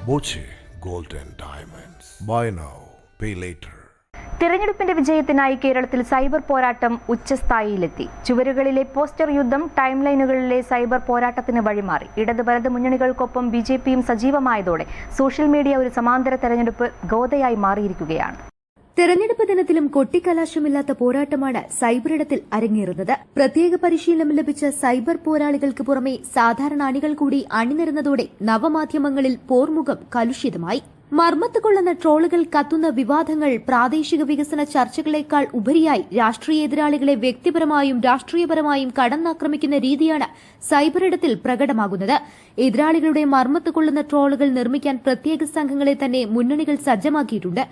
Boche Gold and Diamonds. Buy now, pay later. തിരഞ്ഞെടുപ്പിന്റെ വിജയത്തിനായി കേരളത്തിൽ cyber പോരാട്ടം ഉച്ചസ്ഥായിയിലെത്തി. ചുവരുകളിലെ പോസ്റ്റർ യുദ്ധം ടൈം ലൈനുകളിലെ സൈബർ പോരാട്ടത്തിന് വഴിമാറി. ഇടത് വലത് മുന്നണികൾക്കൊപ്പം ബിജെപിയും സജീവമായതോടെ സോഷ്യൽ മീഡിയ ഒരു സമാന്തര തെരഞ്ഞെടുപ്പ് ഗോതയായി മാറിയിരിക്കുകയാണ്. തെരഞ്ഞെടുപ്പ് ദിനത്തിലും കൊട്ടിക്കലാശമില്ലാത്ത പോരാട്ടമാണ് സൈബറിടത്തിൽ അരങ്ങേറുന്നത്. പ്രത്യേക പരിശീലനം ലഭിച്ച സൈബർ പോരാളികൾക്ക് പുറമെ സാധാരണ അണികൾ കൂടി അണിനിരന്നതോടെ നവമാധ്യമങ്ങളിൽ പോർമുഖം കലുഷിതമായി. മർമ്മത്ത് കൊള്ളുന്ന ട്രോളുകൾ, കത്തുന്ന വിവാദങ്ങൾ, പ്രാദേശിക വികസന ചർച്ചകളേക്കാൾ ഉപരിയായി രാഷ്ട്രീയ എതിരാളികളെ വ്യക്തിപരമായും രാഷ്ട്രീയപരമായും കടന്നാക്രമിക്കുന്ന രീതിയാണ് സൈബറിടത്തിൽ പ്രകടമാകുന്നത്. എതിരാളികളുടെ മർമ്മത്ത് കൊള്ളുന്ന ട്രോളുകൾ നിർമ്മിക്കാൻ പ്രത്യേക സംഘങ്ങളെ തന്നെ മുന്നണികൾ സജ്ജമാക്കിയിട്ടുണ്ട്.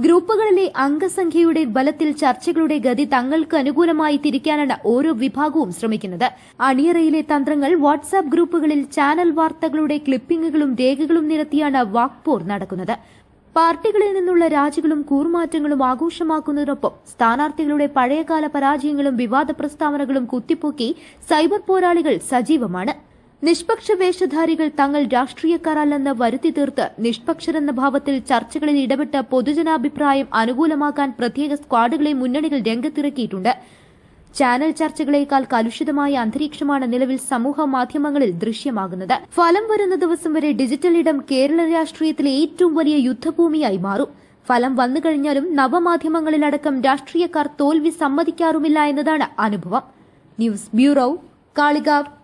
ഗ്രൂപ്പുകളിലെ അംഗസംഖ്യയുടെ ബലത്തിൽ ചർച്ചകളുടെ ഗതി തങ്ങൾക്ക് അനുകൂലമായി തിരിക്കാനാണ് ഓരോ വിഭാഗവും ശ്രമിക്കുന്നത്. അണിയറയിലെ തന്ത്രങ്ങൾ വാട്സാപ്പ് ഗ്രൂപ്പുകളിൽ ചാനൽ വാർത്തകളുടെ ക്ലിപ്പിംഗുകളും രേഖകളും നിരത്തിയാണ് വാക്പോർ നടക്കുന്നത്. പാർട്ടികളിൽ നിന്നുള്ള രാജികളും കൂറുമാറ്റങ്ങളും ആഘോഷമാക്കുന്നതിനൊപ്പം സ്ഥാനാർത്ഥികളുടെ പഴയകാല പരാജയങ്ങളും വിവാദ പ്രസ്താവനകളും കുത്തിപ്പൊക്കി സൈബർ പോരാളികൾ സജീവമാണ്. നിഷ്പക്ഷ വേഷധാരികൾ തങ്ങൾ രാഷ്ട്രീയക്കാരല്ലെന്ന് വരുത്തി തീർത്ത് നിഷ്പക്ഷരെന്ന ഭാവത്തിൽ ചർച്ചകളിൽ ഇടപെട്ട് പൊതുജനാഭിപ്രായം അനുകൂലമാക്കാൻ പ്രത്യേക സ്ക്വാഡുകളെ മുന്നണികൾ രംഗത്തിറക്കിയിട്ടുണ്ട്. ചാനൽ ചർച്ചകളേക്കാൾ കലുഷിതമായ അന്തരീക്ഷമാണ് നിലവിൽ സമൂഹ മാധ്യമങ്ങളിൽ ദൃശ്യമാകുന്നത്. ഫലം വരുന്ന ദിവസം വരെ ഡിജിറ്റൽ ഇടം കേരള രാഷ്ട്രീയത്തിലെ ഏറ്റവും വലിയ യുദ്ധഭൂമിയായി മാറും. ഫലം വന്നുകഴിഞ്ഞാലും നവമാധ്യമങ്ങളിലടക്കം രാഷ്ട്രീയക്കാർ തോൽവി സമ്മതിക്കാറുമില്ല എന്നതാണ് അനുഭവം. News bureau, Kalikavu.